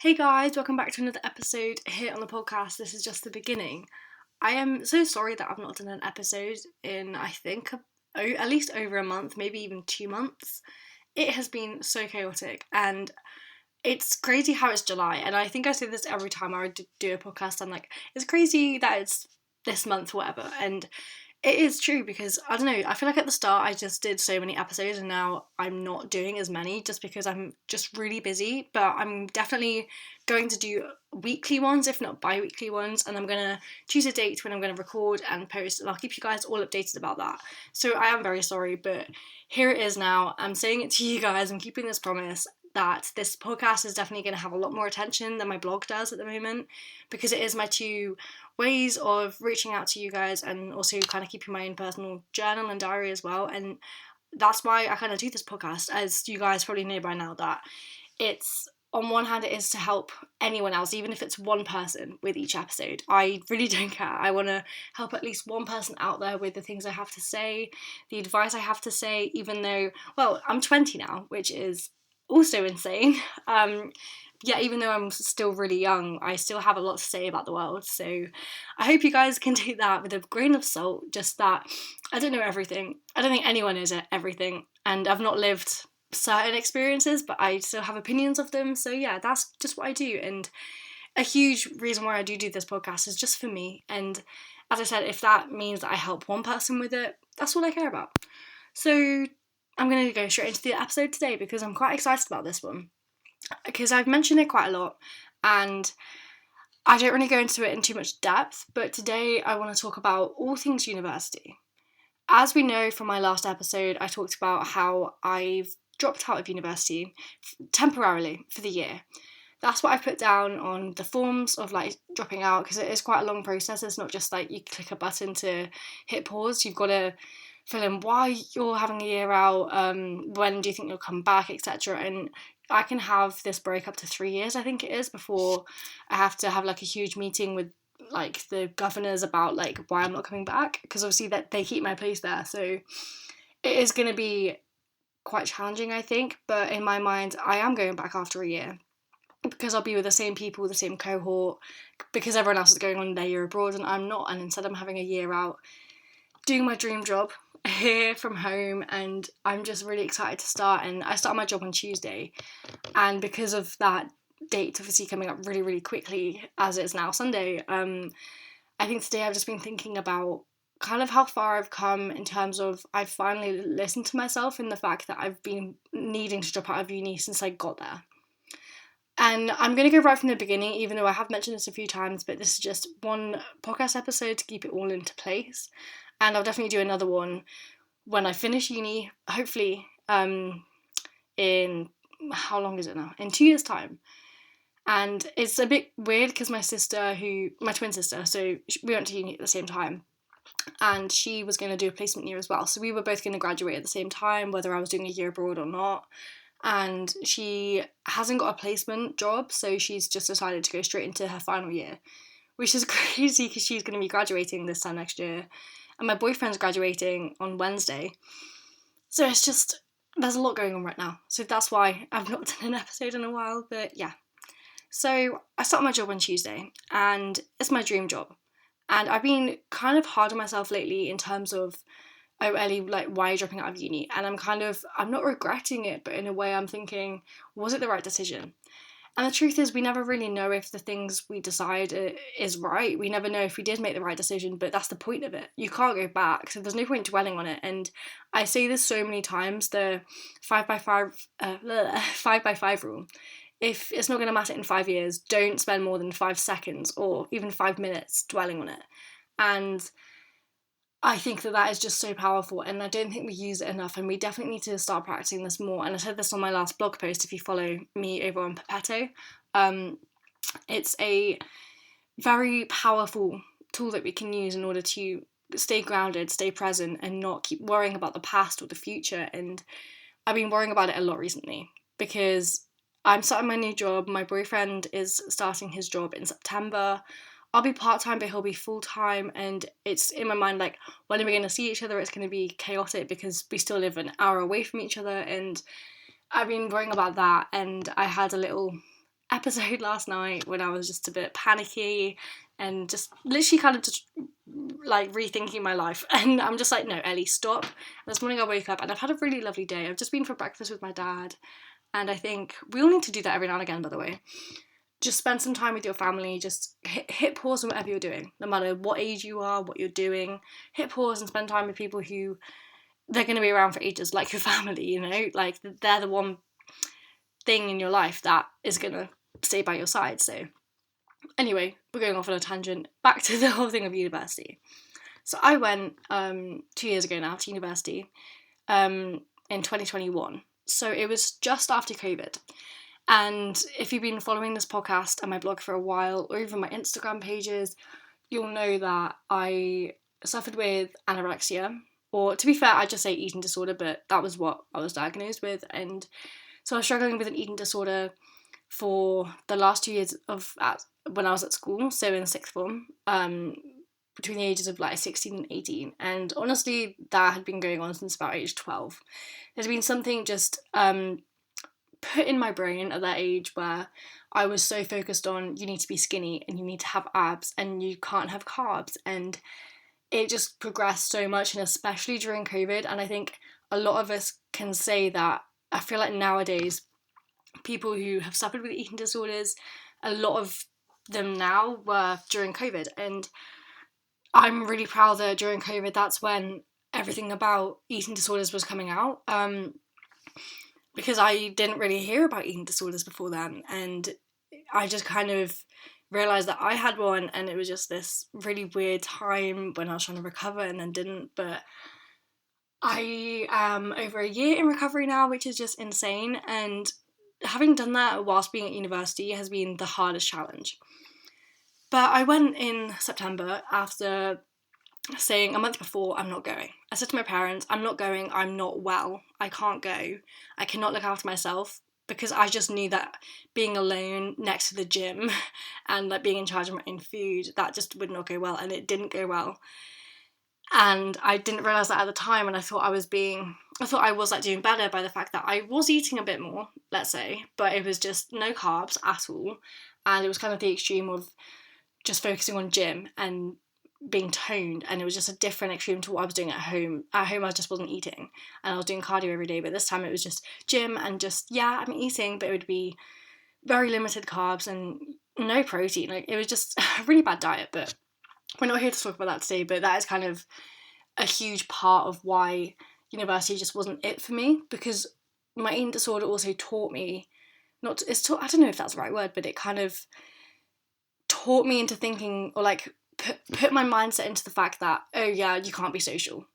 Hey guys, welcome back to another episode here on the podcast. This is just the beginning. I am so sorry that I've not done an episode in, I think, at least over a month, maybe even 2 months. It has been so chaotic and it's crazy how it's July. And I think I say this every time I do a podcast. I'm like, it's crazy that it's this month, whatever. And it is true because I don't know, I feel like at the start I just did so many episodes and now I'm not doing as many just because I'm just really busy. But I'm definitely going to do weekly ones, if not bi weekly ones, and I'm going to choose a date when I'm going to record and post, and I'll keep you guys all updated about that. So I am very sorry, but here it is now. I'm saying it to you guys, I'm keeping this promise that this podcast is definitely going to have a lot more attention than my blog does at the moment because it is my two ways of reaching out to you guys and also kind of keeping my own personal journal and diary as well. And that's why I kind of do this podcast, as you guys probably know by now, that it's on one hand it is to help anyone else, even if it's one person with each episode. I really don't care. I want to help at least one person out there with the things I have to say, the advice I have to say, even though, well, I'm 20 now, which is also insane. Even though I'm still really young, I still have a lot to say about the world. So I hope you guys can take that with a grain of salt, just that I don't know everything. I don't think anyone knows everything. And I've not lived certain experiences, but I still have opinions of them. So yeah, that's just what I do. And a huge reason why I do this podcast is just for me. And as I said, if that means that I help one person with it, that's all I care about. So I'm going to go straight into the episode today because I'm quite excited about this one. Because I've mentioned it quite a lot and I don't really go into it in too much depth, but today I want to talk about all things university. As we know from my last episode, I talked about how I've dropped out of university temporarily for the year. That's what I've put down on the forms of like dropping out, because it is quite a long process. It's not just like you click a button to hit pause. You've got to fill in why you're having a year out, when do you think you'll come back, etc. And I can have this break up to 3 years, I think it is, before I have to have like a huge meeting with like the governors about like why I'm not coming back, because obviously that they keep my place there. So it is going to be quite challenging, I think, but in my mind I am going back after a year because I'll be with the same people, the same cohort, because everyone else is going on their year abroad and I'm not, and instead I'm having a year out doing my dream job here from home. And I'm just really excited to start, and I start my job on Tuesday, and because of that date obviously coming up really, really quickly, as it's now Sunday, I think today I've just been thinking about kind of how far I've come in terms of I've finally listened to myself in the fact that I've been needing to drop out of uni since I got there. And I'm going to go right from the beginning, even though I have mentioned this a few times, but this is just one podcast episode to keep it all into place. And I'll definitely do another one when I finish uni, hopefully in, how long is it now? In 2 years' time. And it's a bit weird because my twin sister, so we went to uni at the same time, and she was going to do a placement year as well. So we were both going to graduate at the same time, whether I was doing a year abroad or not. And she hasn't got a placement job, so she's just decided to go straight into her final year, which is crazy because she's going to be graduating this time next year, and my boyfriend's graduating on Wednesday. So it's just, there's a lot going on right now, so that's why I've not done an episode in a while. But yeah, so I start my job on Tuesday, and it's my dream job, and I've been kind of hard on myself lately in terms of, oh, Ellie, like, why are you dropping out of uni? And I'm not regretting it, but in a way I'm thinking, was it the right decision? And the truth is, we never really know if the things we decide is right. We never know if we did make the right decision, but that's the point of it. You can't go back, so there's no point dwelling on it. And I say this so many times, the 5x5 rule. If it's not going to matter in 5 years, don't spend more than 5 seconds or even 5 minutes dwelling on it. And I think that is just so powerful, and I don't think we use it enough, and we definitely need to start practicing this more. And I said this on my last blog post, if you follow me over on Pepetto. It's a very powerful tool that we can use in order to stay grounded, stay present, and not keep worrying about the past or the future. And I've been worrying about it a lot recently because I'm starting my new job. My boyfriend is starting his job in September. I'll be part-time, but he'll be full-time, and it's in my mind, like, when are we going to see each other? It's going to be chaotic because we still live an hour away from each other, and I've been worrying about that. And I had a little episode last night when I was just a bit panicky and just literally kind of just like rethinking my life, and I'm just like, no, Ellie, stop. And this morning I woke up and I've had a really lovely day. I've just been for breakfast with my dad, and I think we all need to do that every now and again, by the way. Just spend some time with your family, just hit pause on whatever you're doing, no matter what age you are, what you're doing. Hit pause and spend time with people who they're going to be around for ages, like your family, you know, like they're the one thing in your life that is going to stay by your side. So anyway, we're going off on a tangent. Back to the whole thing of university. So I went 2 years ago now to university in 2021. So it was just after COVID. And if you've been following this podcast and my blog for a while, or even my Instagram pages, you'll know that I suffered with anorexia. Or to be fair, I just say eating disorder, but that was what I was diagnosed with. And so I was struggling with an eating disorder for the last 2 years when I was at school, so in sixth form, between the ages of like 16 and 18. And honestly, that had been going on since about age 12. There's been something just put in my brain at that age where I was so focused on you need to be skinny and you need to have abs and you can't have carbs, and it just progressed so much, and especially during COVID. And I think a lot of us can say that. I feel like nowadays people who have suffered with eating disorders, a lot of them now were during COVID, and I'm really proud that during COVID that's when everything about eating disorders was coming out. Because I didn't really hear about eating disorders before then, and I just kind of realised that I had one, and it was just this really weird time when I was trying to recover and then didn't. But I am over a year in recovery now, which is just insane, and having done that whilst being at university has been the hardest challenge. But I went in September after saying a month before, I'm not going. I said to my parents, I'm not going, I'm not well, I can't go, I cannot look after myself, because I just knew that being alone next to the gym and like being in charge of my own food, that just would not go well, and it didn't go well. And I didn't realise that at the time, and I thought I was like doing better by the fact that I was eating a bit more, let's say, but it was just no carbs at all, and it was kind of the extreme of just focusing on gym and being toned, and it was just a different extreme to what I was doing at home. At home I just wasn't eating, and I was doing cardio every day, but this time it was just gym and just, yeah, I'm eating, but it would be very limited carbs and no protein. Like, it was just a really bad diet. But we're not here to talk about that today, but that is kind of a huge part of why university just wasn't it for me, because my eating disorder also taught me I don't know if that's the right word, but it kind of taught me into thinking, or like put my mindset into the fact that, oh yeah, you can't be social.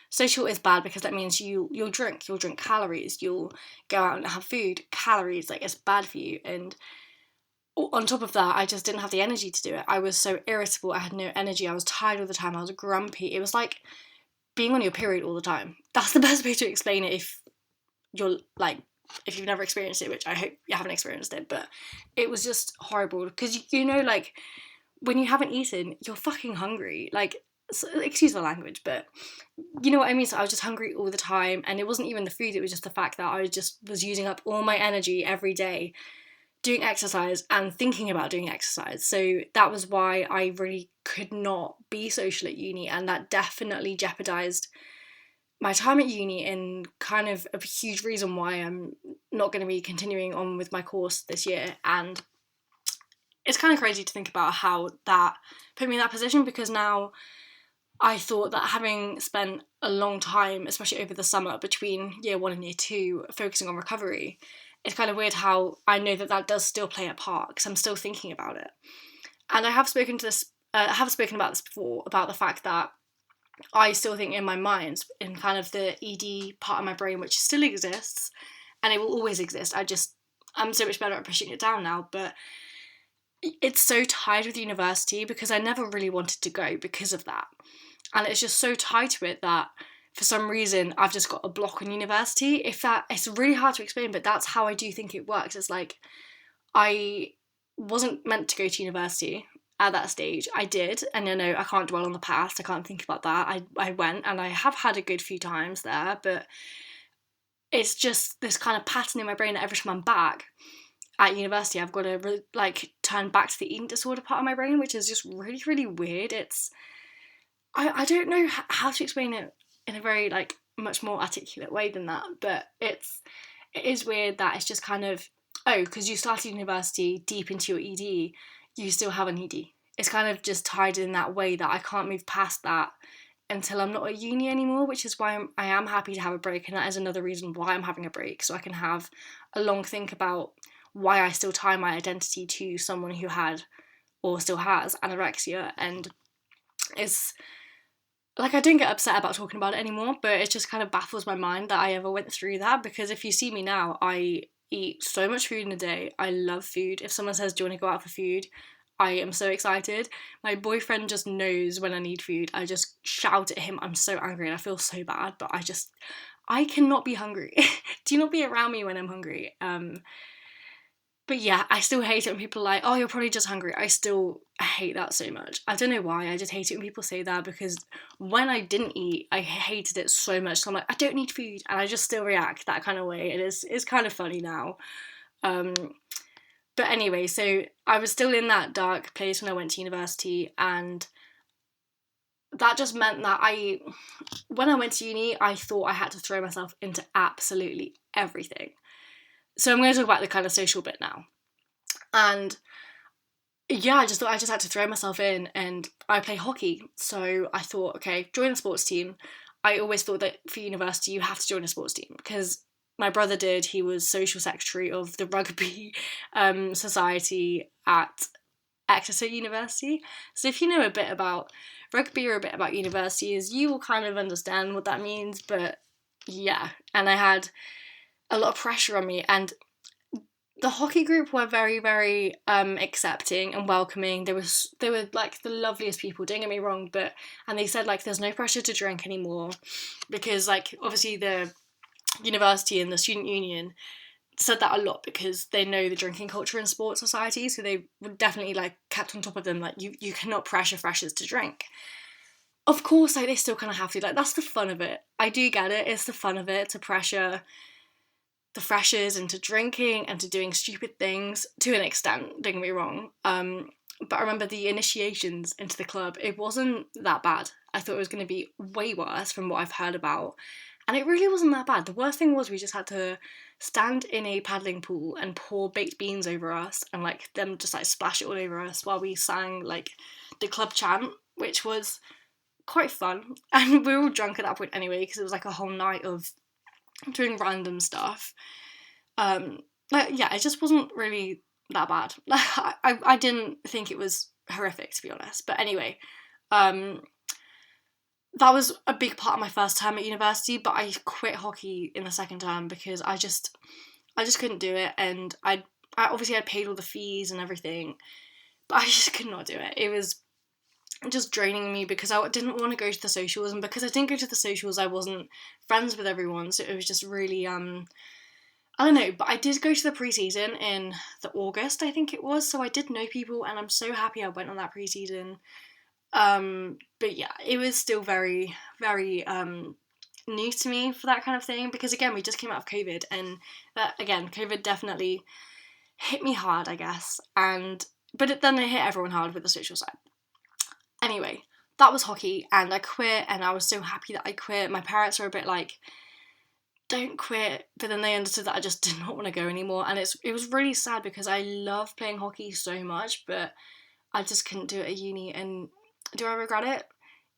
Social is bad because that means you'll drink calories, you'll go out and have food, calories, like it's bad for you. And on top of that, I just didn't have the energy to do it. I was so irritable, I had no energy, I was tired all the time, I was grumpy. It was like being on your period all the time. That's the best way to explain it if you've never experienced it, which I hope you haven't experienced it. But it was just horrible, because you know, like, when you haven't eaten, you're fucking hungry. Like, excuse the language, but you know what I mean? So I was just hungry all the time, and it wasn't even the food, it was just the fact that I just was using up all my energy every day doing exercise and thinking about doing exercise. So that was why I really could not be social at uni, and that definitely jeopardised my time at uni, and kind of a huge reason why I'm not going to be continuing on with my course this year. And it's kind of crazy to think about how that put me in that position, because now I thought that having spent a long time, especially over the summer between year 1 and year 2, focusing on recovery, it's kind of weird how I know that does still play a part, because I'm still thinking about it. And I have spoken about this before, about the fact that I still think in my mind, in kind of the ED part of my brain, which still exists, and it will always exist. I'm so much better at pushing it down now, but it's so tied with university, because I never really wanted to go because of that. And it's just so tied to it that for some reason I've just got a block on university. It's really hard to explain, but that's how I do think it works. It's like, I wasn't meant to go to university at that stage. I did, and I know I can't dwell on the past, I can't think about that. I went, and I have had a good few times there, but it's just this kind of pattern in my brain that every time I'm back, at university I've got to like turn back to the eating disorder part of my brain, which is just really, really weird. I don't know how to explain it in a very like much more articulate way than that, but it is weird that it's just kind of, oh, because you started university deep into your ED, you still have an ED. It's kind of just tied in that way that I can't move past that until I'm not at uni anymore, which is why I am happy to have a break, and that is another reason why I'm having a break, so I can have a long think about why I still tie my identity to someone who had or still has anorexia. And it's like I don't get upset about talking about it anymore, but it just kind of baffles my mind that I ever went through that, because if you see me now, I eat so much food in a day. I love food. If someone says, do you want to go out for food? I am so excited. My boyfriend just knows when I need food. I just shout at him. I'm so angry and I feel so bad, but I cannot be hungry. Do not be around me when I'm hungry. But yeah, I still hate it when people are like, oh, you're probably just hungry. I still hate that so much. I don't know why, I just hate it when people say that, because when I didn't eat, I hated it so much. So I'm like, I don't need food, and I just still react that kind of way. It's kind of funny now. But anyway, so I was still in that dark place when I went to university, and that just meant that when I went to uni, I thought I had to throw myself into absolutely everything. So I'm going to talk about the kind of social bit now. And yeah, I just thought I just had to throw myself in, and I play hockey. So I thought, okay, join a sports team. I always thought that for university you have to join a sports team, because my brother did. He was social secretary of the rugby society at Exeter University. So if you know a bit about rugby or a bit about universities, you will kind of understand what that means. But yeah, and I had a lot of pressure on me, and the hockey group were very, very accepting and welcoming. They were like the loveliest people, don't get me wrong, and they said like there's no pressure to drink anymore, because like obviously the university and the student union said that a lot, because they know the drinking culture in sports society, so they would definitely like kept on top of them, like you cannot pressure freshers to drink. Of course, like they still kind of have to, like that's the fun of it. I do get it, it's the fun of it to pressure the freshers into drinking and to doing stupid things to an extent, don't get me wrong. But I remember the initiations into the club, it wasn't that bad. I thought it was going to be way worse from what I've heard about. And it really wasn't that bad. The worst thing was we just had to stand in a paddling pool and pour baked beans over us, and like them just like splash it all over us while we sang like the club chant, which was quite fun. And we were all drunk at that point anyway, because it was like a whole night of doing random stuff. Yeah, it just wasn't really that bad. I didn't think it was horrific, to be honest. But anyway, that was a big part of my first term at university, but I quit hockey in the second term because I just couldn't do it, and I obviously had paid all the fees and everything, but I just could not do it. It was just draining me because I didn't want to go to the socials, and because I didn't go to the socials I wasn't friends with everyone, so it was just really I don't know. But I did go to the pre-season in the August, I think it was, so I did know people, and I'm so happy I went on that pre-season. But yeah, it was still very, very new to me for that kind of thing, because again, we just came out of COVID, and that, again, COVID definitely hit me hard, I guess, but then it hit everyone hard with the social side. Anyway, that was hockey, and I quit, and I was so happy that I quit. My parents were a bit like, don't quit, but then they understood that I just did not want to go anymore, and it was really sad because I love playing hockey so much, but I just couldn't do it at uni. And do I regret it?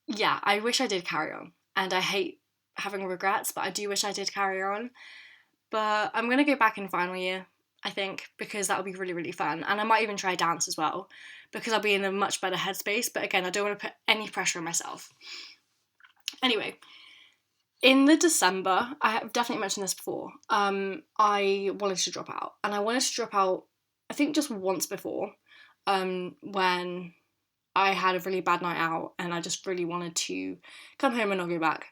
Yeah, I wish I did carry on, and I hate having regrets, but I do wish I did carry on. But I'm going to go back in final year, I think, because that would be really, really fun, and I might even try dance as well, because I'll be in a much better headspace, but again, I don't want to put any pressure on myself. Anyway, in the December, I have definitely mentioned this before, I wanted to drop out, and I wanted to drop out, I think, just once before, when I had a really bad night out, and I just really wanted to come home and not go back.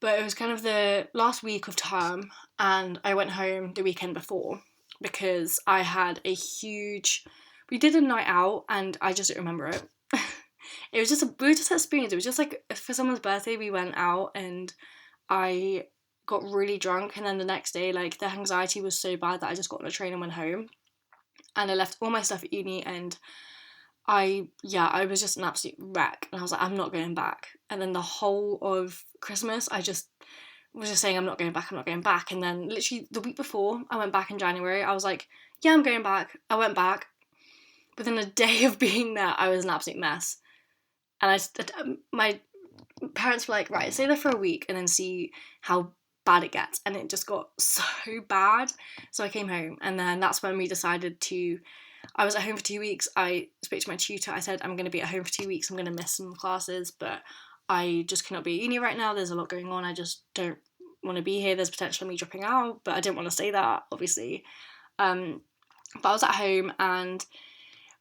But it was kind of the last week of term, and I went home the weekend before, because I had we did a night out, and I just don't remember it. We were just at Spoons. It was just like for someone's birthday, we went out, and I got really drunk, and then the next day, like, the anxiety was so bad that I just got on a train and went home. and I left all my stuff at uni, and I was just an absolute wreck, and I was like, I'm not going back. And then the whole of Christmas, I just was just saying, I'm not going back. And then literally the week before I went back in January, I was like, yeah, I'm going back. I went back. Within a day of being there, I was an absolute mess. And my parents were like, right, stay there for a week and then see how bad it gets. And it just got so bad. So I came home, and then that's when we decided to, I was at home for 2 weeks. I spoke to my tutor. I said, I'm going to be at home for 2 weeks. I'm going to miss some classes, but I just cannot be at uni right now. There's a lot going on. I just don't want to be here. There's potential of me dropping out, but I didn't want to say that, obviously. But I was at home, and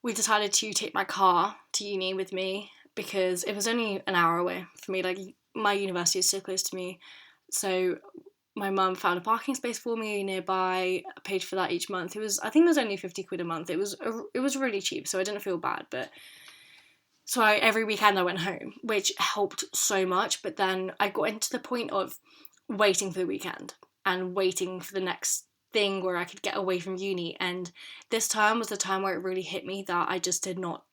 we decided to take my car to uni with me because it was only an hour away for me. Like, my university is so close to me. So my mum found a parking space for me nearby. I paid for that each month. I think it was only 50 quid a month. It was really cheap, so I didn't feel bad. But so every weekend I went home, which helped so much. But then I got into the point of waiting for the weekend and waiting for the next thing where I could get away from uni. And this time was the time where it really hit me that I just did not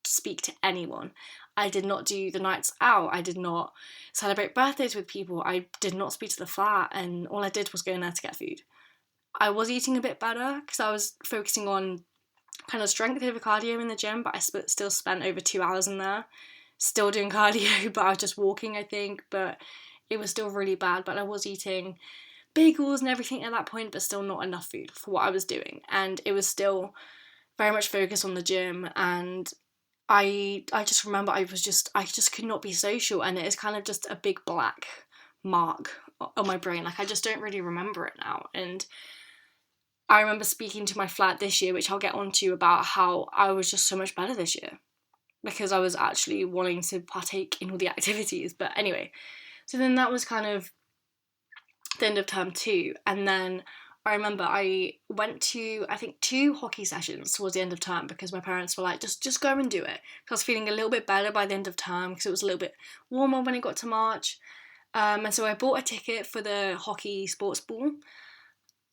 speak to anyone. I did not do the nights out. I did not celebrate birthdays with people. I did not speak to the flat, and all I did was go in there to get food. I was eating a bit better because I was focusing on kind of strength over cardio in the gym, but I still spent over 2 hours in there, still doing cardio, but I was just walking, I think. But it was still really bad. But I was eating bagels and everything at that point, but still not enough food for what I was doing. And it was still very much focused on the gym, and I just remember I just could not be social, and it is kind of just a big black mark on my brain. Like, I just don't really remember it now. And I remember speaking to my flat this year, which I'll get onto, about how I was just so much better this year because I was actually wanting to partake in all the activities. But anyway, so then that was kind of the end of term 2, and then I remember I went to, I think, 2 hockey sessions towards the end of term because my parents were like, just go and do it. I was feeling a little bit better by the end of term because it was a little bit warmer when it got to March. And so I bought a ticket for the hockey sports ball.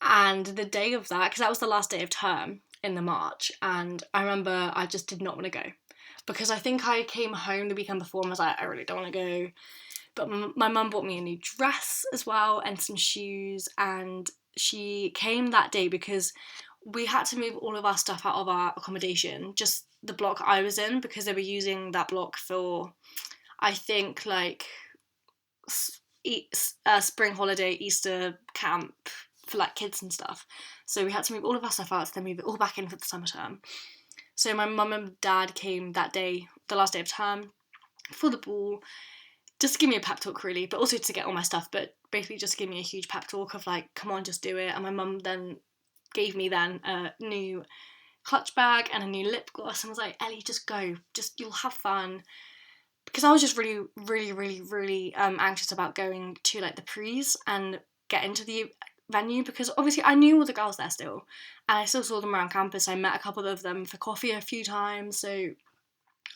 And the day of that, because that was the last day of term in the March, and I remember I just did not want to go. Because I think I came home the weekend before and was like, I really don't want to go. But my mum bought me a new dress as well and some shoes, and she came that day because we had to move all of our stuff out of our accommodation, just the block I was in, because they were using that block for, I think, like, spring holiday, Easter camp for, like, kids and stuff. So we had to move all of our stuff out to then move it all back in for the summer term. So my mum and dad came that day, the last day of term, for the ball, just to give me a pep talk, really, but also to get all my stuff, but basically just give me a huge pep talk of like, come on, just do it. And my mum then gave me then a new clutch bag and a new lip gloss and was like, Ellie, just go, just, you'll have fun. Because I was just really, really, really, really anxious about going to like the prees and get into the venue, because obviously I knew all the girls there still, and I still saw them around campus. I met a couple of them for coffee a few times, so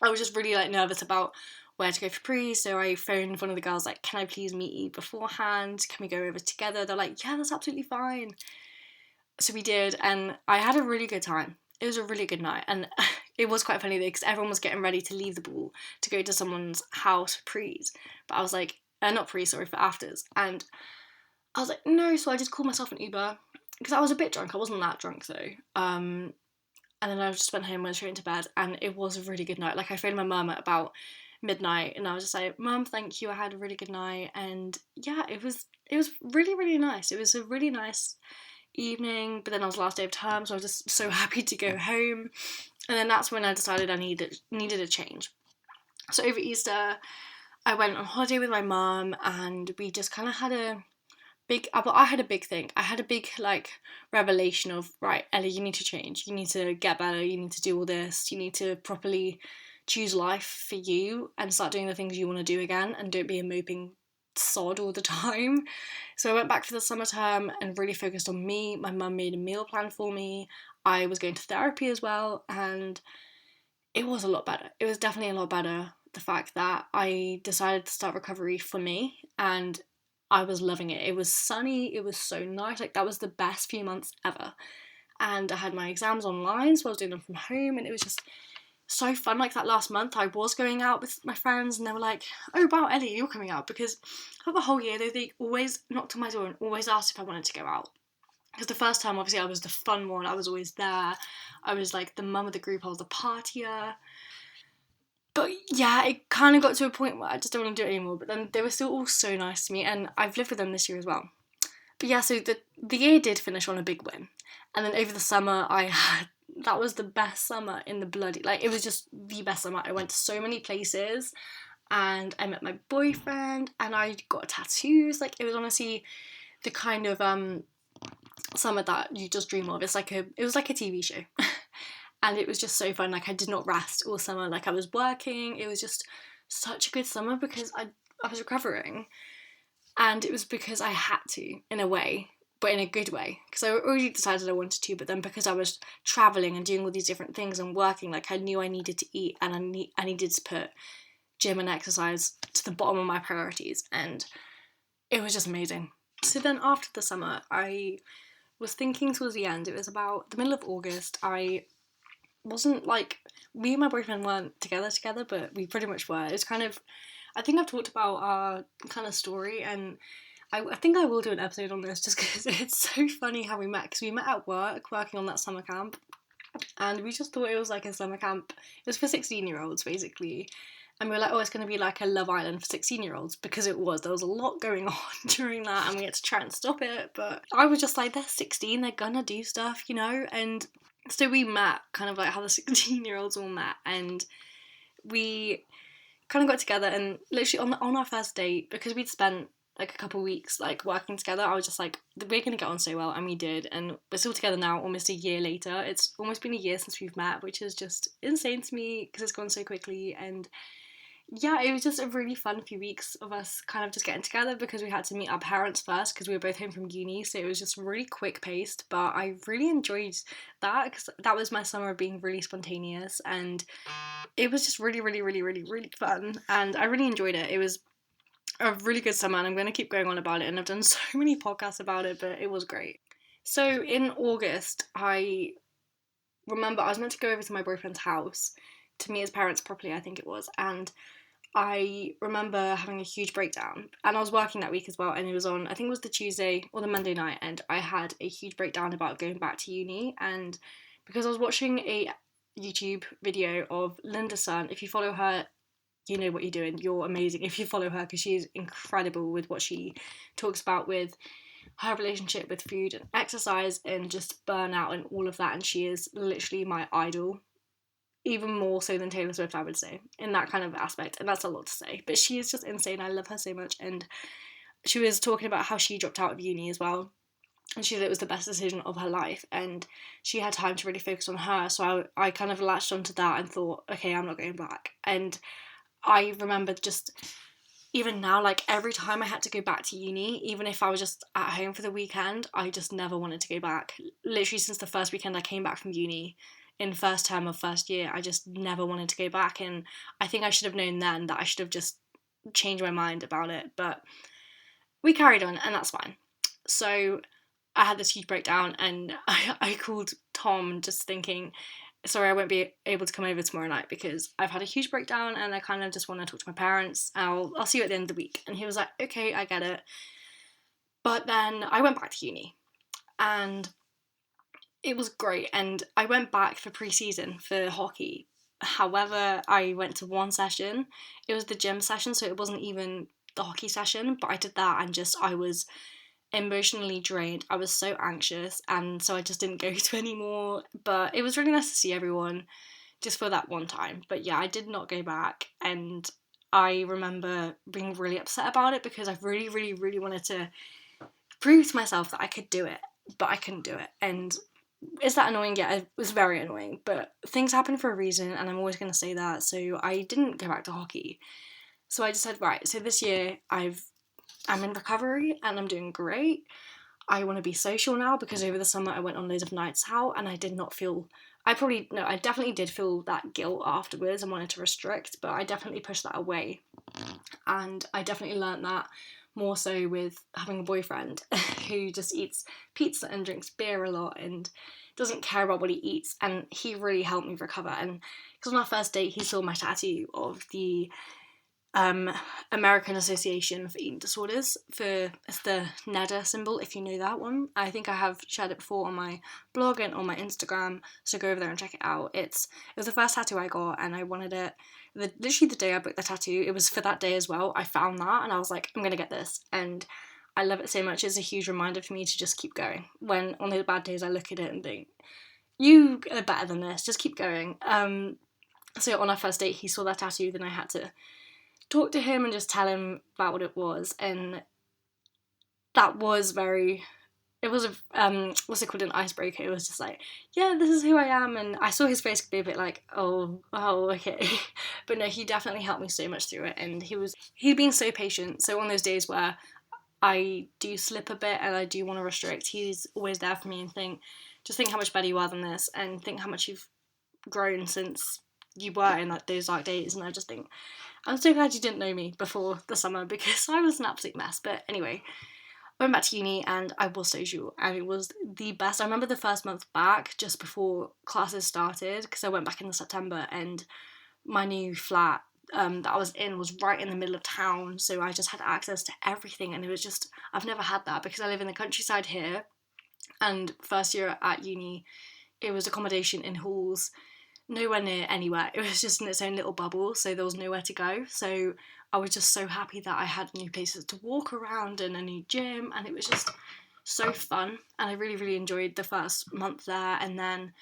I was just really like nervous about where to go for pre. So I phoned one of the girls like, can I please meet you beforehand? Can we go over together? They're like, yeah, that's absolutely fine. So we did, and I had a really good time. It was a really good night, and it was quite funny though because everyone was getting ready to leave the ball to go to someone's house for prees, but I was like, not pre, sorry, for afters, and I was like, no, so I just called myself an Uber because I was a bit drunk. I wasn't that drunk though. And then I just went home, went straight into bed, and it was a really good night. Like, I phoned my mum at about midnight, and I was just like, Mum, thank you, I had a really good night. And yeah, it was really, really nice. It was a really nice evening, but then it was the last day of term, so I was just so happy to go home. And then that's when I decided I needed a change. So over Easter, I went on holiday with my mum, and we just kind of had a I had a big thing. I had a big, like, revelation of, right, Ellie, you need to change. You need to get better. You need to do all this. You need to properly choose life for you and start doing the things you want to do again, and don't be a moping sod all the time. So I went back for the summer term and really focused on me. My mum made a meal plan for me. I was going to therapy as well, and it was a lot better. It was definitely a lot better. The fact that I decided to start recovery for me, and I was loving it. It was sunny, it was so nice, like that was the best few months ever. and I had my exams online, so I was doing them from home, and it was just so fun. Like that last month I was going out with my friends and they were like, oh wow, Ellie, you're coming out, because for the whole year they always knocked on my door and always asked if I wanted to go out. Because the first time, obviously, I was the fun one, I was always there, I was like the mum of the group, I was the partier. But yeah, it kind of got to a point where I just don't want to do it anymore, but then they were still all so nice to me, and I've lived with them this year as well. But yeah, so the year did finish on a big win. And then over the summer, that was the best summer in the bloody, like, it was just the best summer. I went to so many places, and I met my boyfriend, and I got tattoos. Like, it was honestly the kind of summer that you just dream of. It was like a TV show. And it was just so fun. Like, I did not rest all summer. Like, I was working. It was just such a good summer because I was recovering. And it was because I had to, in a way, but in a good way. Because I already decided I wanted to, but then because I was travelling and doing all these different things and working, like, I knew I needed to eat, and I needed to put gym and exercise to the bottom of my priorities. And it was just amazing. So then after the summer, I was thinking towards the end, it was about the middle of August, I wasn't like, me and my boyfriend weren't together, but we pretty much were. It was kind of, I think I've talked about our kind of story, and I think I will do an episode on this just because it's so funny how we met, because we met at work, working on that summer camp, and we just thought it was like a summer camp. It was for 16-year-olds, basically. And we were like, oh, it's going to be like a Love Island for 16-year-olds, because it was. There was a lot going on during that, and we had to try and stop it. But I was just like, they're 16, they're gonna do stuff, you know? And so we met, kind of like how the 16-year-olds all met, and we kind of got together, and literally on our first date, because we'd spent like a couple of weeks like working together, I was just like, we're gonna get on so well, and we did, and we're still together now almost a year later. It's almost been a year since we've met, which is just insane to me because it's gone so quickly. And yeah, it was just a really fun few weeks of us kind of just getting together, because we had to meet our parents first because we were both home from uni, so it was just really quick paced. But I really enjoyed that because that was my summer of being really spontaneous, and it was just really, really, really, really, really fun, and I really enjoyed it. It was a really good summer, and I'm going to keep going on about it, and I've done so many podcasts about it, but it was great. So in August, I remember I was meant to go over to my boyfriend's house to meet his parents properly, I think it was, and I remember having a huge breakdown, and I was working that week as well, and it was on, I think it was the Tuesday or the Monday night, and I had a huge breakdown about going back to uni. And because I was watching a YouTube video of Linda Sun, if you follow her, you know what you're doing, you're amazing if you follow her, because she's incredible with what she talks about with her relationship with food and exercise and just burnout and all of that, and she is literally my idol, even more so than Taylor Swift, I would say, in that kind of aspect. And that's a lot to say, but she is just insane. I love her so much. And she was talking about how she dropped out of uni as well, and she said it was the best decision of her life, and she had time to really focus on her. So I kind of latched onto that and thought, okay, I'm not going back. And I remember just, even now, like every time I had to go back to uni, even if I was just at home for the weekend, I just never wanted to go back. Literally since the first weekend I came back from uni, in first term of first year, I just never wanted to go back. And I think I should have known then that I should have just changed my mind about it, but we carried on, and that's fine. So I had this huge breakdown, and I called Tom just thinking, sorry, I won't be able to come over tomorrow night because I've had a huge breakdown and I kind of just want to talk to my parents. I'll see you at the end of the week. And he was like, okay, I get it. But then I went back to uni, and it was great, and I went back for pre-season for hockey. However, I went to one session. It was the gym session, so it wasn't even the hockey session, but I did that, and just I was emotionally drained. I was so anxious, and so I just didn't go to anymore. But it was really nice to see everyone just for that one time. But yeah, I did not go back, and I remember being really upset about it because I really, really, really wanted to prove to myself that I could do it, but I couldn't do it. And is that annoying? Yeah, it was very annoying, but things happen for a reason, and I'm always going to say that. So I didn't go back to hockey. So I just said, right, so this year I'm in recovery and I'm doing great. I want to be social now, because over the summer I went on loads of nights out, and I did not feel, I definitely did feel that guilt afterwards and wanted to restrict, but I definitely pushed that away. And I definitely learnt that more so with having a boyfriend who just eats pizza and drinks beer a lot and doesn't care about what he eats, and he really helped me recover. And because on our first date he saw my tattoo of the American Association for Eating Disorders. It's the NEDA symbol, if you know that one. I think I have shared it before on my blog and on my Instagram, so go over there and check it out. It was the first tattoo I got, and I wanted it literally the day I booked the tattoo. It was for that day as well. I found that and I was like, I'm gonna get this, and I love it so much. It's a huge reminder for me to just keep going. When on those bad days I look at it and think, you are better than this, just keep going. So on our first date he saw that tattoo, then I had to talk to him and just tell him about what it was, and that was it was what's it called, an icebreaker. It was just like, yeah, this is who I am, and I saw his face be a bit like, oh, okay. But no, he definitely helped me so much through it, and he'd been so patient. So on those days where I do slip a bit and I do want to restrict, he's always there for me and just think how much better you are than this, and think how much you've grown since you were in like those dark days. And I just think, I'm so glad you didn't know me before the summer, because I was an absolute mess. But anyway, I went back to uni and I was social, and it was the best. I remember the first month back, just before classes started, because I went back in September, and my new flat that I was in was right in the middle of town, so I just had access to everything, and it was just, I've never had that because I live in the countryside here, and first year at uni, it was accommodation in halls, nowhere near anywhere. It was just in its own little bubble, so there was nowhere to go. So I was just so happy that I had new places to walk around and a new gym, and it was just so fun. And I really, really enjoyed the first month there, and then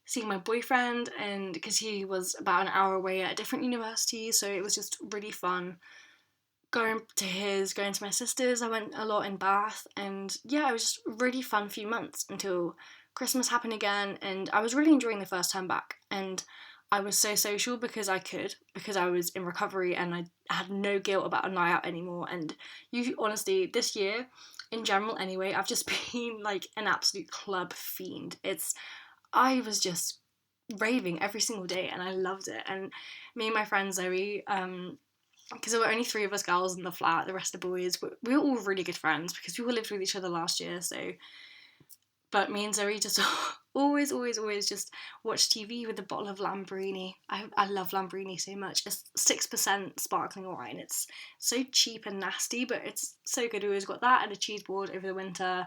seeing my boyfriend, and because he was about an hour away at a different university, so it was just really fun going to my sister's. I went a lot in Bath, and yeah, it was just a really fun few months until Christmas happened again, and I was really enjoying the first time back, and I was so social because I was in recovery, and I had no guilt about a night out anymore. And you honestly, this year in general anyway, I've just been like an absolute club fiend. I was just raving every single day, and I loved it. And me and my friend Zoe, because there were only 3 of us girls in the flat, the rest of the boys, we were all really good friends because we all lived with each other last year, so. But me and Zoe just always just watch TV with a bottle of Lambrini. I love Lambrini so much. It's 6% sparkling wine. It's so cheap and nasty, but it's so good. We always got that and a cheese board over the winter.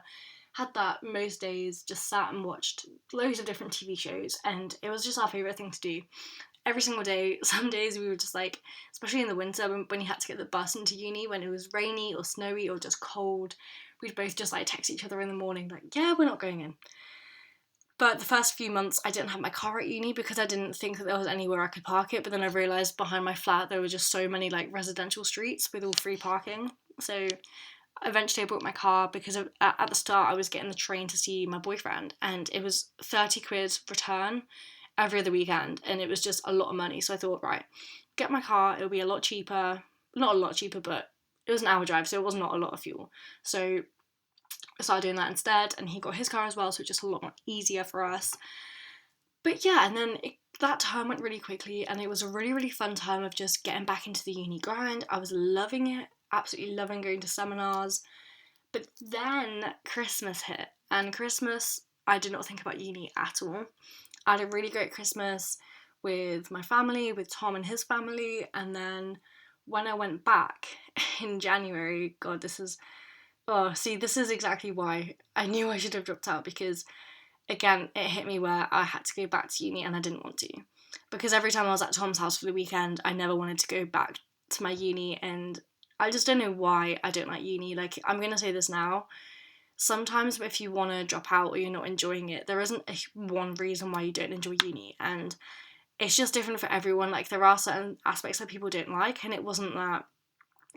Had that most days, just sat and watched loads of different TV shows, and it was just our favourite thing to do. Every single day. Some days we were just like, especially in the winter when you had to get the bus into uni, when it was rainy or snowy or just cold, we'd both just like text each other in the morning like, yeah, we're not going in. But the first few months I didn't have my car at uni because I didn't think that there was anywhere I could park it, but then I realised behind my flat there were just so many like residential streets with all free parking. So eventually I bought my car because at the start I was getting the train to see my boyfriend, and it was 30 quid return every other weekend, and it was just a lot of money. So I thought, right, get my car, it'll be a lot cheaper. Not a lot cheaper, but it was an hour drive, so it was not a lot of fuel. So I started doing that instead, and he got his car as well, so it was just a lot more easier for us. But yeah, and then that time went really quickly, and it was a really, really fun time of just getting back into the uni grind. I was loving it, absolutely loving going to seminars. But then Christmas hit, and Christmas, I did not think about uni at all. I had a really great Christmas with my family, with Tom and his family, and then when I went back in January, God, this is exactly why I knew I should have dropped out, because again, it hit me where I had to go back to uni and I didn't want to. Because every time I was at Tom's house for the weekend, I never wanted to go back to my uni, and I just don't know why I don't like uni. Like, I'm going to say this now. Sometimes if you want to drop out or you're not enjoying it, there isn't one reason why you don't enjoy uni, and it's just different for everyone. Like, there are certain aspects that people don't like, and it wasn't that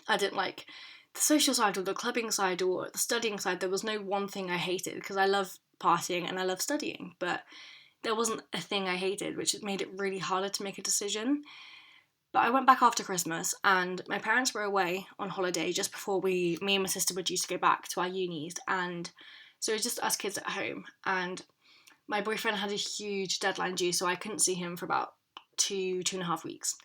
I didn't like the social side or the clubbing side or the studying side. There was no one thing I hated, because I love partying and I love studying, but there wasn't a thing I hated, which made it really harder to make a decision. But I went back after Christmas, and my parents were away on holiday just before me and my sister were due to go back to our unis, and so it was just us kids at home, and my boyfriend had a huge deadline due, so I couldn't see him for about two and a half weeks.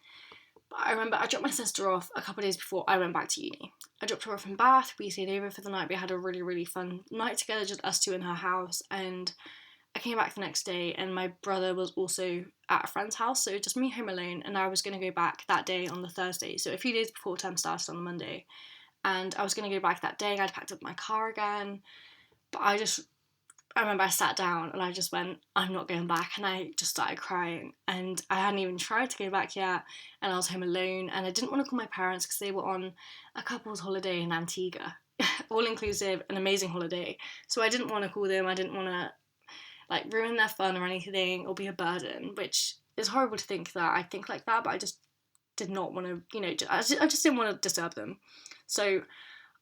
But I remember I dropped my sister off a couple of days before I went back to uni. I dropped her off in Bath, we stayed over for the night, we had a really, really fun night together, just us two in her house, and I came back the next day and my brother was also at a friend's house, so just me home alone, and I was going to go back that day on the Thursday, so a few days before term started on the Monday, and I was going to go back that day. I'd packed up my car again, but I remember I sat down and I just went, I'm not going back, and I just started crying, and I hadn't even tried to go back yet, and I was home alone, and I didn't want to call my parents because they were on a couple's holiday in Antigua, all inclusive, an amazing holiday, so I didn't want to call them, I didn't want to like ruin their fun or anything or be a burden, which is horrible to think that I think like that, but I just did not want to, I just didn't want to disturb them. So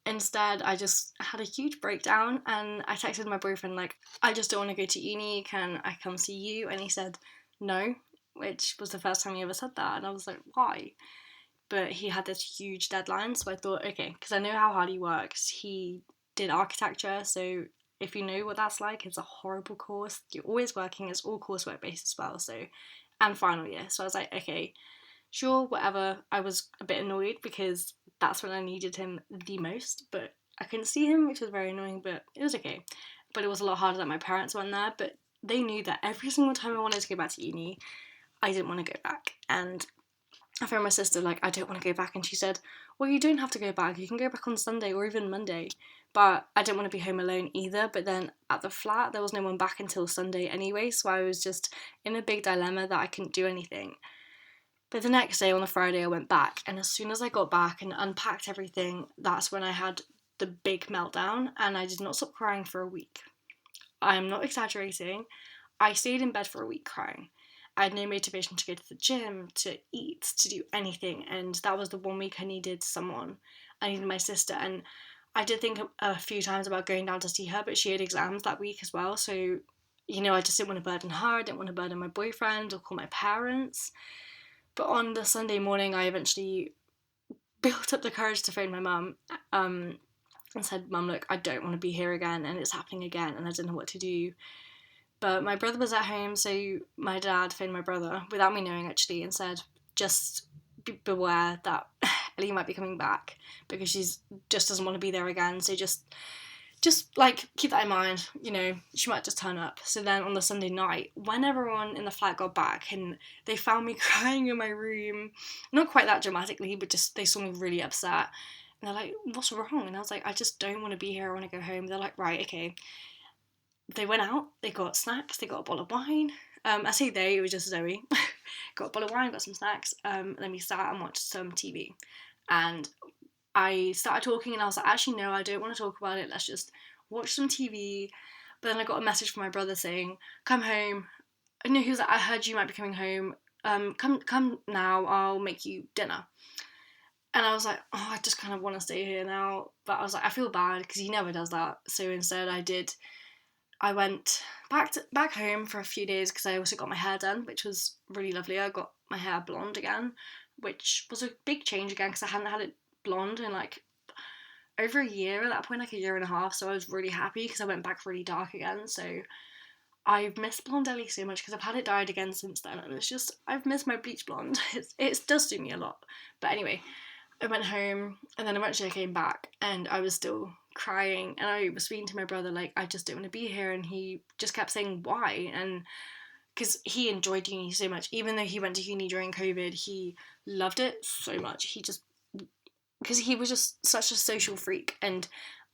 instead, I just had a huge breakdown and I texted my boyfriend, like, I just don't want to go to uni, can I come see you? And he said no, which was the first time he ever said that. And I was like, why? But he had this huge deadline, so I thought, okay, because I know how hard he works. He did architecture, so if you know what that's like, it's a horrible course. You're always working, it's all coursework based as well, so, and final year. So I was like, okay, sure, whatever. I was a bit annoyed because that's when I needed him the most, but I couldn't see him, which was very annoying, but it was okay. But it was a lot harder that my parents weren't there, but they knew that every single time I wanted to go back to uni, I didn't want to go back. And I phoned my sister, like, I don't want to go back, and she said, well, you don't have to go back, you can go back on Sunday or even Monday. But I didn't want to be home alone either, but then at the flat, there was no one back until Sunday anyway, so I was just in a big dilemma that I couldn't do anything. But the next day, on the Friday, I went back, and as soon as I got back and unpacked everything, that's when I had the big meltdown, and I did not stop crying for a week. I am not exaggerating. I stayed in bed for a week crying. I had no motivation to go to the gym, to eat, to do anything, and that was the 1 week I needed someone. I needed my sister, and I did think a few times about going down to see her, but she had exams that week as well, so, I just didn't want to burden her, I didn't want to burden my boyfriend or call my parents. But on the Sunday morning, I eventually built up the courage to phone my mum, and said, Mum, look, I don't want to be here again, and it's happening again, and I don't know what to do. But my brother was at home, so my dad phoned my brother, without me knowing actually, and said, just beware that Ellie might be coming back, because she's just doesn't want to be there again, so just like keep that in mind, she might just turn up. So then on the Sunday night, when everyone in the flat got back and they found me crying in my room, not quite that dramatically, but just they saw me really upset, and they're like, what's wrong? And I was like, I just don't want to be here, I want to go home. They're like, right, okay. They went out, they got snacks, they got a bottle of wine. I say they, it was just Zoe. Got a bottle of wine, got some snacks, and then we sat and watched some TV. And I started talking and I was like, actually, no, I don't want to talk about it, let's just watch some TV. But then I got a message from my brother saying, come home. I know he was like, I heard you might be coming home. Come now, I'll make you dinner. And I was like, oh, I just kind of want to stay here now. But I was like, I feel bad because he never does that. So instead I went back home for a few days because I also got my hair done, which was really lovely. I got my hair blonde again, which was a big change again because I hadn't had it blonde in like over a year at that point, like a year and a half. So I was really happy because I went back really dark again. So I've missed Blonde Ellie so much because I've had it dyed again since then, and it's just I've missed my bleach blonde. It does do me a lot. But anyway, I went home and then eventually I came back and I was still crying and I was speaking to my brother like, I just don't want to be here, and he just kept saying why, and because he enjoyed uni so much, even though he went to uni during COVID, he loved it so much. He just, because he was just such a social freak, and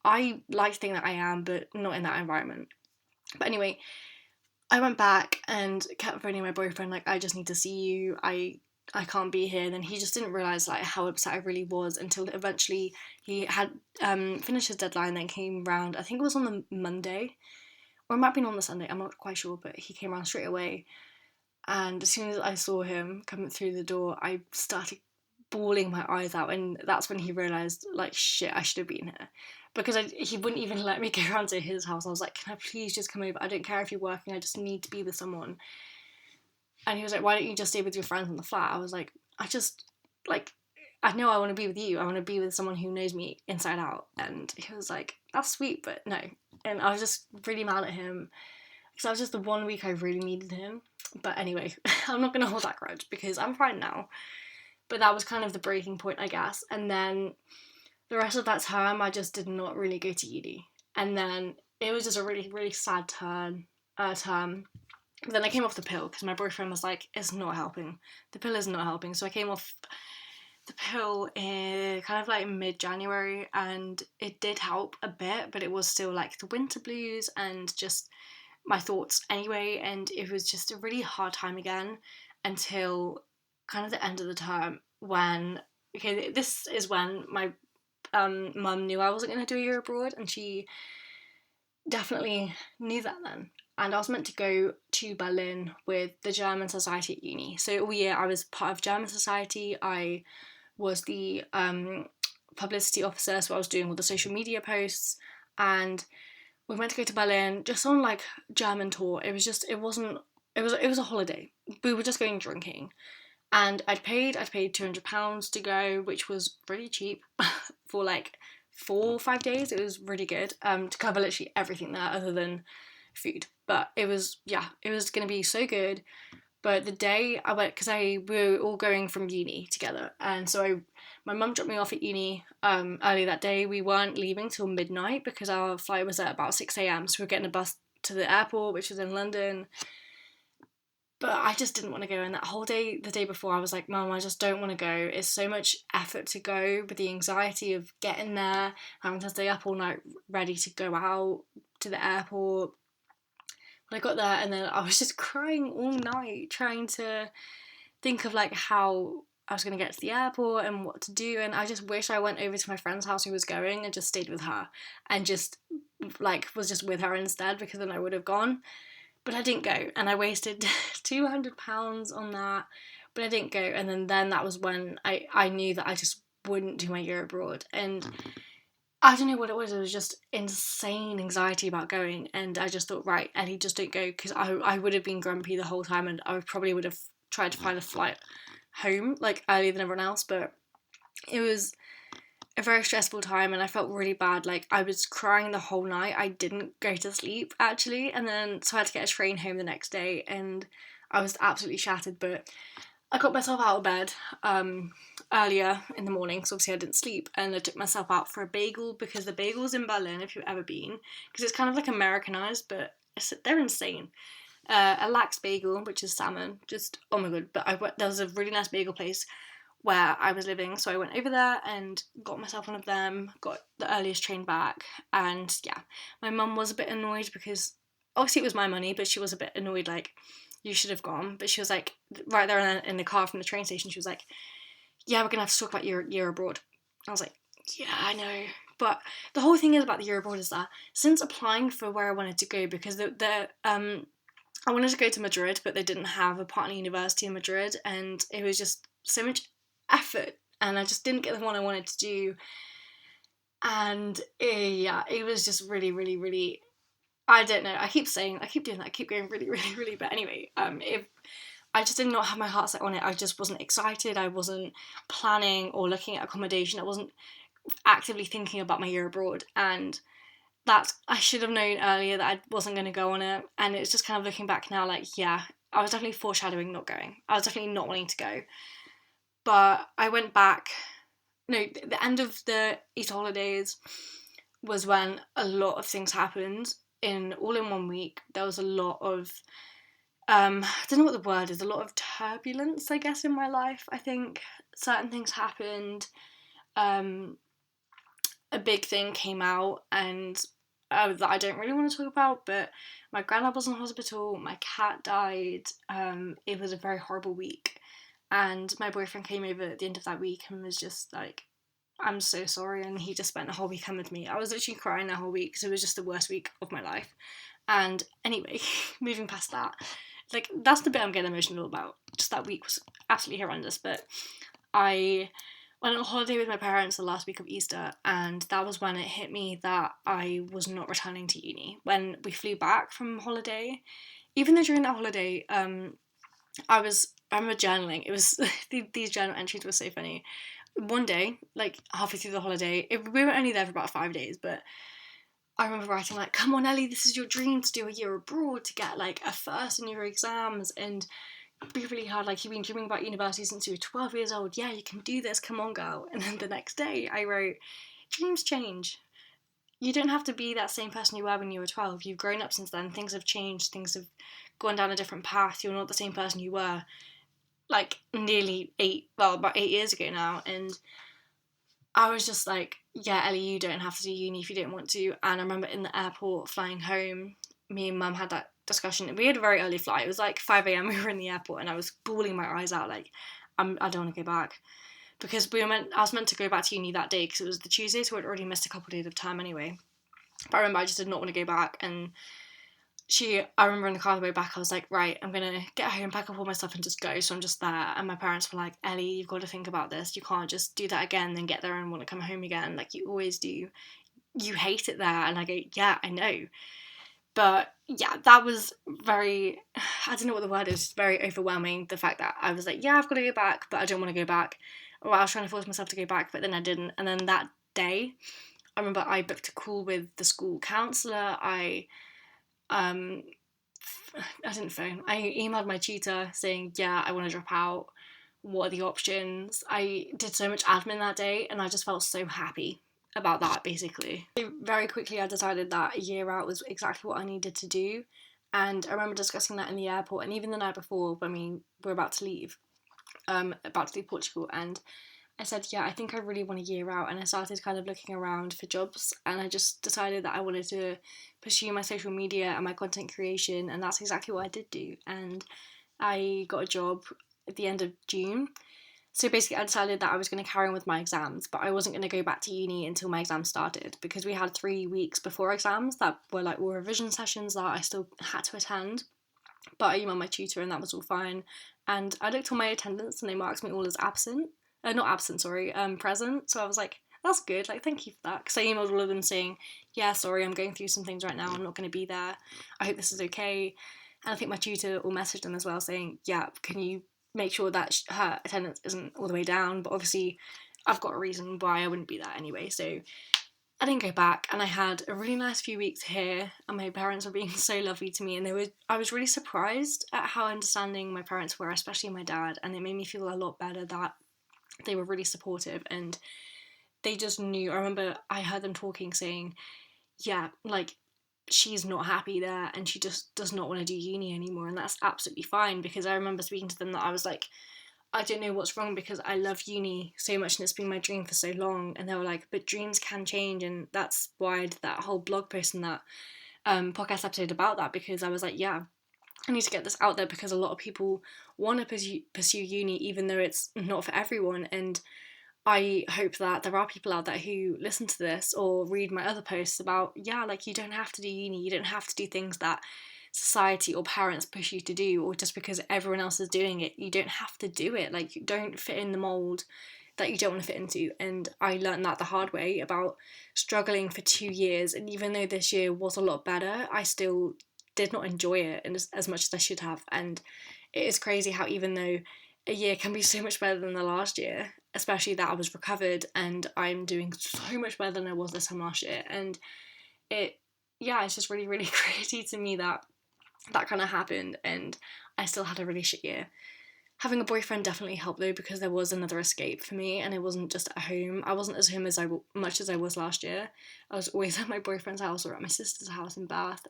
I like to think that I am, but not in that environment. But anyway, I went back and kept phoning my boyfriend like, I just need to see you, I can't be here. And then he just didn't realise like how upset I really was until eventually he had finished his deadline, then came round, I think it was on the Monday, or it might have been on the Sunday, I'm not quite sure, but he came around straight away. And as soon as I saw him coming through the door, I started bawling my eyes out, and that's when he realised, like, shit, I should have been here. Because he wouldn't even let me go around to his house. I was like, can I please just come over? I don't care if you're working, I just need to be with someone. And he was like, why don't you just stay with your friends in the flat? I was like, I know I want to be with you. I want to be with someone who knows me inside out. And he was like, that's sweet, but no. And I was just really mad at him because that was just the 1 week I really needed him. But anyway, I'm not going to hold that grudge because I'm fine now. But that was kind of the breaking point, I guess. And then the rest of that term, I just did not really go to uni. And then it was just a really, really sad term. But then I came off the pill because my boyfriend was like, it's not helping. The pill is not helping. So I came off the pill in kind of like mid-January, and it did help a bit, but it was still like the winter blues and just my thoughts anyway. And it was just a really hard time again until kind of the end of the term when, okay, this is when my mum knew I wasn't going to do a year abroad, and she definitely knew that then. And I was meant to go to Berlin with the German Society at uni. So all year I was part of German Society. I was the publicity officer, so I was doing all the social media posts, and we went to go to Berlin just on like German tour. It was a holiday. We were just going drinking, and I'd paid £200 to go, which was really cheap for like 4 or 5 days. It was really good to cover literally everything there other than food. But it was gonna be so good. But the day I went, because we were all going from uni together, and so my mum dropped me off at uni early that day. We weren't leaving till midnight because our flight was at about 6 a.m. So we were getting a bus to the airport, which was in London. But I just didn't want to go. And that whole day, the day before, I was like, Mum, I just don't want to go. It's so much effort to go, with the anxiety of getting there, having to stay up all night ready to go out to the airport. But I got there, and then I was just crying all night, trying to think of like how I was going to get to the airport and what to do. And I just wish I went over to my friend's house who was going and just stayed with her and just like was just with her instead, because then I would have gone. But I didn't go, and I wasted £200 on that. But I didn't go, and then that was when I knew that I just wouldn't do my year abroad. And I don't know what it was just insane anxiety about going, and I just thought, right, Ellie, just don't go, because I would have been grumpy the whole time, and I probably would have tried to find a flight home, like, earlier than everyone else. But it was a very stressful time, and I felt really bad. Like, I was crying the whole night. I didn't go to sleep, actually, and then so I had to get a train home the next day, and I was absolutely shattered. But I got myself out of bed earlier in the morning, because obviously I didn't sleep, and I took myself out for a bagel, because the bagels in Berlin, if you've ever been, because it's kind of like Americanized, but they're insane. A lax bagel, which is salmon, just oh my god. But there was a really nice bagel place where I was living, so I went over there and got myself one of them, got the earliest train back. And yeah, my mum was a bit annoyed because obviously it was my money, but she was a bit annoyed, like, you should have gone. But she was like, right there in the car from the train station, she was like, yeah, we're gonna have to talk about your year abroad. I was like, yeah, I know. But the whole thing is about the year abroad is that since applying for where I wanted to go, because I wanted to go to Madrid, but they didn't have a partner university in Madrid, and it was just so much effort, and I just didn't get the one I wanted to do. And yeah, it was just really, really, really, I don't know, I keep doing that, I keep going really, really, really, but anyway, I just did not have my heart set on it. I just wasn't excited. I wasn't planning or looking at accommodation. I wasn't actively thinking about my year abroad, and I should have known earlier that I wasn't going to go on it. And it's just kind of looking back now, like, yeah, I was definitely foreshadowing not going. I was definitely not wanting to go. But I went back. No, the end of the Easter holidays was when a lot of things happened all in 1 week. There was a lot of I don't know what the word is, a lot of turbulence, I guess, in my life. I think certain things happened. A big thing came out, and that I don't really want to talk about, but my granddad was in hospital, my cat died. It was a very horrible week, and my boyfriend came over at the end of that week and was just like, I'm so sorry, and he just spent the whole weekend with me. I was literally crying the whole week because it was just the worst week of my life. And anyway, moving past that, like, that's the bit I'm getting emotional about. Just that week was absolutely horrendous. But I went on holiday with my parents the last week of Easter, and that was when it hit me that I was not returning to uni. When we flew back from holiday, even though during that holiday, I remember journaling. It was these journal entries were so funny. One day, like halfway through the holiday, we were only there for about 5 days, but I remember writing like, come on Ellie, this is your dream, to do a year abroad, to get like a first in your exams. And be really hard, like, you've been dreaming about university since you were 12 years old, yeah, you can do this, come on girl. And then the next day I wrote, dreams change. You don't have to be that same person you were when you were 12. You've grown up since then, things have changed, things have gone down a different path, you're not the same person you were, like, about 8 years ago now. And I was just like, yeah, Ellie, you don't have to do uni if you don't want to. And I remember in the airport flying home, me and mum had that discussion. We had a very early flight. It was like 5 a.m. We were in the airport, and I was bawling my eyes out, like, I don't want to go back. Because I was meant to go back to uni that day because it was the Tuesday, so I'd already missed a couple of days of time anyway. But I remember I just did not want to go back, and I remember in the car on the way back, I was like, right, I'm gonna get home, pack up all my stuff and just go. So I'm just there, and my parents were like, Ellie, you've got to think about this. You can't just do that again, then get there and want to come home again, like you always do. You hate it there. And I go, yeah, I know. But yeah, that was very, I don't know what the word is, very overwhelming. The fact that I was like, yeah, I've got to go back, but I don't want to go back. Or I was trying to force myself to go back, but then I didn't. And then that day, I remember I booked a call with the school counsellor. Um, I didn't phone. I emailed my tutor saying, yeah, I want to drop out. What are the options? I did so much admin that day, and I just felt so happy about that, basically. Very quickly, I decided that a year out was exactly what I needed to do. And I remember discussing that in the airport, and even the night before when we were about to leave Portugal, and I said, yeah, I think I really want a year out. And I started kind of looking around for jobs, and I just decided that I wanted to pursue my social media and my content creation, and that's exactly what I did do. And I got a job at the end of June. So basically, I decided that I was going to carry on with my exams, but I wasn't going to go back to uni until my exams started, because we had 3 weeks before exams that were like all revision sessions that I still had to attend. But I emailed my tutor, and that was all fine. And I looked on my attendance, and they marked me all as absent. Not absent, sorry, present. So I was like, that's good, like, thank you for that. Because I emailed all of them saying, yeah, sorry, I'm going through some things right now, I'm not going to be there. I hope this is okay. And I think my tutor all messaged them as well saying, yeah, can you make sure that her attendance isn't all the way down? But obviously, I've got a reason why I wouldn't be there anyway. So I didn't go back, and I had a really nice few weeks here, and my parents were being so lovely to me, and I was really surprised at how understanding my parents were, especially my dad, and it made me feel a lot better that they were really supportive, and they just knew. I remember I heard them talking, saying, yeah, like, she's not happy there, and she just does not want to do uni anymore, and that's absolutely fine. Because I remember speaking to them that I was like, I don't know what's wrong, because I love uni so much and it's been my dream for so long. And they were like, but dreams can change. And that's why I did that whole blog post and that podcast episode about that, because I was like, yeah, I need to get this out there, because a lot of people want to pursue uni even though it's not for everyone. And I hope that there are people out there who listen to this or read my other posts about, yeah, like, you don't have to do uni, you don't have to do things that society or parents push you to do, or just because everyone else is doing it, you don't have to do it. Like, you don't fit in the mould that you don't want to fit into. And I learned that the hard way about struggling for 2 years. And even though this year was a lot better, I still did not enjoy it as much as I should have. And it is crazy how even though a year can be so much better than the last year, especially that I was recovered and I'm doing so much better than I was this time last year. And it's just really, really crazy to me that kind of happened, and I still had a really shit year. Having a boyfriend definitely helped though, because there was another escape for me, and it wasn't just at home. I wasn't as home as much as I was last year. I was always at my boyfriend's house or at my sister's house in Bath,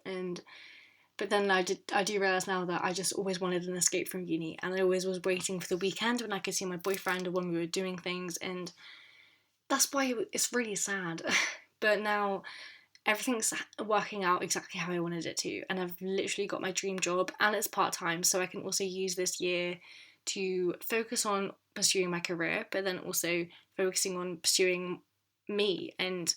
but then I do realise now that I just always wanted an escape from uni, and I always was waiting for the weekend when I could see my boyfriend or when we were doing things, and that's why it's really sad. But now everything's working out exactly how I wanted it to, and I've literally got my dream job, and it's part-time, so I can also use this year to focus on pursuing my career, but then also focusing on pursuing me and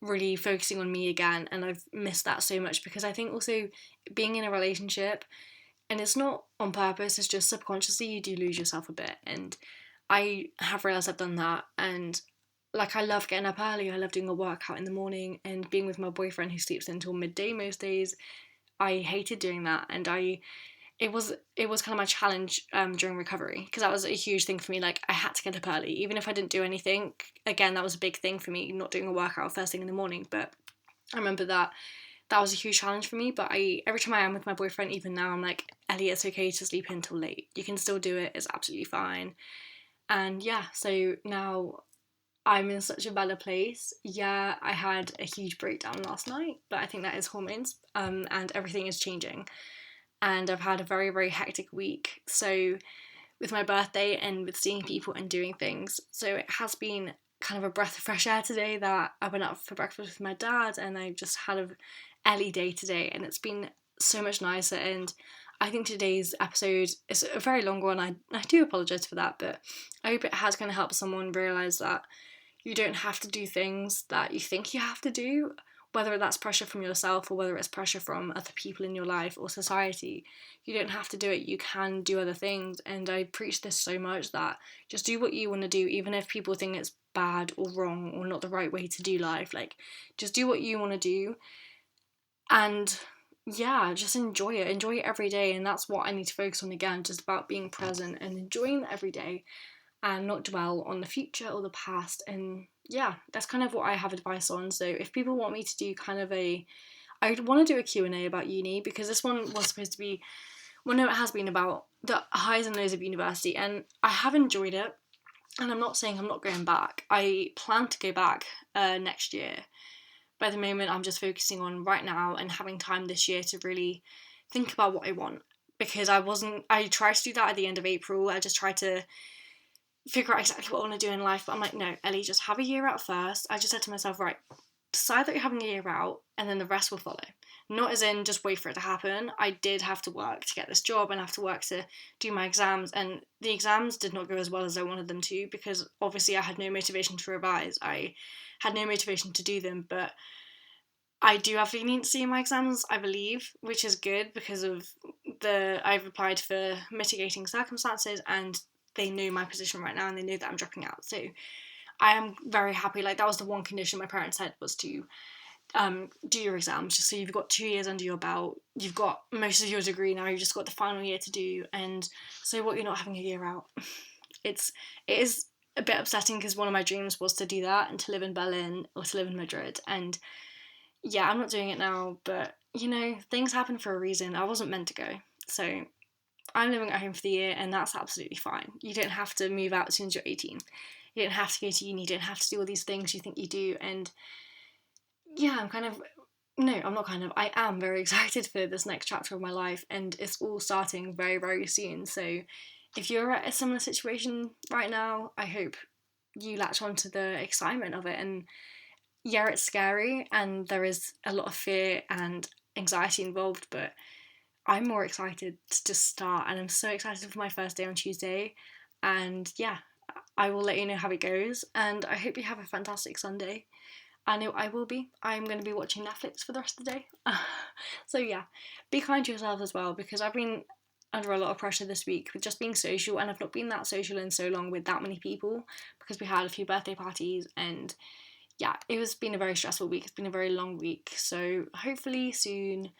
really focusing on me again. And I've missed that so much, because I think also being in a relationship, and it's not on purpose, it's just subconsciously you do lose yourself a bit. And I have realised I've done that, and like, I love getting up early, I love doing a workout in the morning, and being with my boyfriend who sleeps until midday most days. I hated doing that, and it was kind of my challenge during recovery, because that was a huge thing for me. Like, I had to get up early, even if I didn't do anything. Again, that was a big thing for me, not doing a workout first thing in the morning. But I remember that that was a huge challenge for me. But every time I am with my boyfriend, even now, I'm like, Ellie, it's okay to sleep in till late. You can still do it. It's absolutely fine. And yeah, so now I'm in such a better place. Yeah, I had a huge breakdown last night, but I think that is hormones, and everything is changing. And I've had a very, very hectic week. So with my birthday and with seeing people and doing things. So it has been kind of a breath of fresh air today that I went out for breakfast with my dad and I just had a Ellie day today, and it's been so much nicer. And I think today's episode is a very long one. I do apologise for that, but I hope it has kind of helped someone realise that you don't have to do things that you think you have to do, whether that's pressure from yourself or whether it's pressure from other people in your life or society. You don't have to do it. You can do other things. And I preach this so much that just do what you want to do, even if people think it's bad or wrong or not the right way to do life. Like, just do what you want to do. And yeah, just enjoy it. Enjoy it every day. And that's what I need to focus on again, just about being present and enjoying every day and not dwell on the future or the past. And yeah, that's kind of what I have advice on. So if people want me to do kind of I would want to do a Q&A about uni, because this one was supposed to be, well, no, it has been about the highs and lows of university, and I have enjoyed it. And I'm not saying I'm not going back. I plan to go back next year. By the moment, I'm just focusing on right now and having time this year to really think about what I want. Because I tried to do that at the end of April. I just tried to figure out exactly what I want to do in life. But I'm like, no, Ellie, just have a year out first. I just said to myself, right, decide that you're having a year out and then the rest will follow. Not as in just wait for it to happen. I did have to work to get this job and have to work to do my exams, and the exams did not go as well as I wanted them to, because obviously I had no motivation to revise. I had no motivation to do them, but I do have leniency in my exams, I believe, which is good because of I've applied for mitigating circumstances and they know my position right now and they know that I'm dropping out. So I am very happy. Like, that was the one condition my parents said, was to do your exams, just so you've got 2 years under your belt. You've got most of your degree now. You've just got the final year to do, and so what, you're not having a year out. It is a bit upsetting because one of my dreams was to do that and to live in Berlin or to live in Madrid, and yeah, I'm not doing it now. But you know, things happen for a reason. I wasn't meant to go, so I'm living at home for the year, and that's absolutely fine. You don't have to move out as soon as you're 18. You don't have to go to uni. You don't have to do all these things you think you do. And yeah, I am very excited for this next chapter of my life, and it's all starting very, very soon. So if you're at a similar situation right now, I hope you latch onto the excitement of it. And yeah, it's scary and there is a lot of fear and anxiety involved, but I'm more excited to just start, and I'm so excited for my first day on Tuesday. And yeah, I will let you know how it goes, and I hope you have a fantastic Sunday. I know I will be. I'm going to be watching Netflix for the rest of the day. So yeah, be kind to yourself as well, because I've been under a lot of pressure this week with just being social, and I've not been that social in so long with that many people, because we had a few birthday parties, and yeah, it has been a very stressful week. It's been a very long week. So hopefully soon,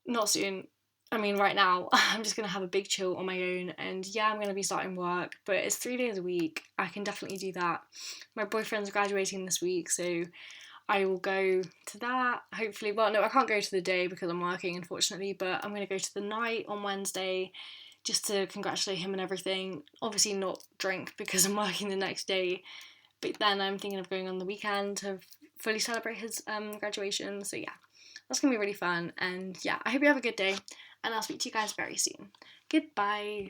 not soon, I mean right now, I'm just going to have a big chill on my own, and yeah, I'm going to be starting work, but it's 3 days a week. I can definitely do that. My boyfriend's graduating this week, so I will go to that, hopefully. Well, no, I can't go to the day because I'm working, unfortunately, but I'm going to go to the night on Wednesday just to congratulate him and everything. Obviously not drink because I'm working the next day, but then I'm thinking of going on the weekend to fully celebrate his graduation. So yeah, that's going to be really fun. And yeah, I hope you have a good day, and I'll speak to you guys very soon. Goodbye.